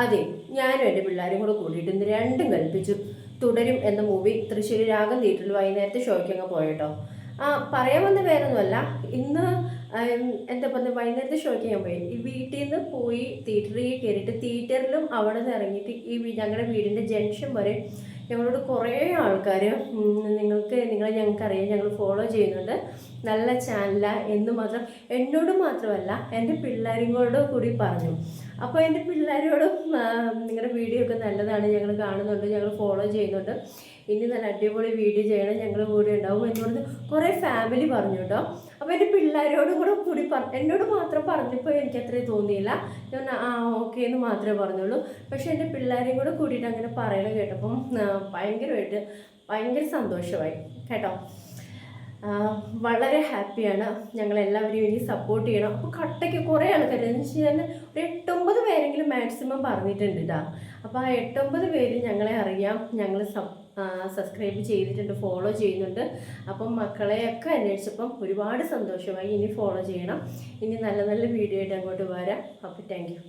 അതെ, ഞാനും എൻ്റെ പിള്ളേരും കൂടെ കൂടിയിട്ട് ഇന്ന് രണ്ടും കൽപ്പിച്ചു. തുടരും എന്ന മൂവി തൃശ്ശൂർ രാഗം തിയേറ്ററിൽ വൈകുന്നേരത്തെ ഷോയ്ക്ക് അങ്ങ് പോയിട്ടോ. പറയാൻ വന്ന പേരൊന്നുമല്ല. ഇന്ന് എന്താ പറയുക, വൈകുന്നേരത്തെ ഷോയ്ക്ക് ഞാൻ പോയി. ഈ വീട്ടിൽ നിന്ന് പോയി തിയേറ്ററിൽ കയറിയിട്ട് തിയേറ്ററിലും അവിടെ നിന്ന് ഇറങ്ങിയിട്ട് ഞങ്ങളുടെ വീടിൻ്റെ ജംഗ്ഷൻ വരെ ഞങ്ങളോട് കുറേ ആൾക്കാർ നിങ്ങളെ ഞങ്ങൾക്കറിയാം, ഞങ്ങൾ ഫോളോ ചെയ്യുന്നുണ്ട്, നല്ല ചാനലാണ് എന്ന് മാത്രം എന്നോട് മാത്രമല്ല എൻ്റെ പിള്ളേരും കൂടി പറഞ്ഞു. അപ്പോൾ എൻ്റെ പിള്ളേരോടും നിങ്ങളുടെ വീഡിയോ ഒക്കെ നല്ലതാണ്, ഞങ്ങൾ കാണുന്നുണ്ട്, ഞങ്ങൾ ഫോളോ ചെയ്യുന്നുണ്ട്, ഇനി നല്ല അടിപൊളി വീഡിയോ ചെയ്യണം, ഞങ്ങൾ കൂടെ ഉണ്ടാവും എന്ന് പറഞ്ഞ് കുറേ ഫാമിലി പറഞ്ഞു കേട്ടോ. അപ്പോൾ എൻ്റെ പിള്ളേരോടും കൂടി എന്നോട് മാത്രം പറഞ്ഞപ്പോൾ എനിക്ക് അത്രയും തോന്നിയില്ല. ഞാൻ ഓക്കെ എന്ന് മാത്രമേ പറഞ്ഞുള്ളൂ. പക്ഷേ എൻ്റെ പിള്ളേരെയും കൂടെ കൂടിയിട്ട് അങ്ങനെ പറയണം കേട്ടപ്പം ഭയങ്കര സന്തോഷമായി കേട്ടോ. വളരെ ഹാപ്പിയാണ്. ഞങ്ങളെല്ലാവരും ഇനി സപ്പോർട്ട് ചെയ്യണം. അപ്പോൾ കട്ടയ്ക്ക് കുറേ ആൾക്കാർ എന്ന് വെച്ച് കഴിഞ്ഞാൽ ഒരു 8-9 പേരെങ്കിലും മാക്സിമം പറഞ്ഞിട്ടുണ്ട് കേട്ടോ. അപ്പോൾ ആ 8-9 പേര് ഞങ്ങളെ അറിയാം, ഞങ്ങൾ സബ്സ്ക്രൈബ് ചെയ്തിട്ടുണ്ട്, ഫോളോ ചെയ്യുന്നുണ്ട്. അപ്പം മക്കളെയൊക്കെ അന്വേഷിച്ചപ്പം ഒരുപാട് സന്തോഷമായി. ഇനി ഫോളോ ചെയ്യണം, ഇനി നല്ല നല്ല വീഡിയോ ആയിട്ട് അങ്ങോട്ട് വരാം. അപ്പോൾ താങ്ക് യു.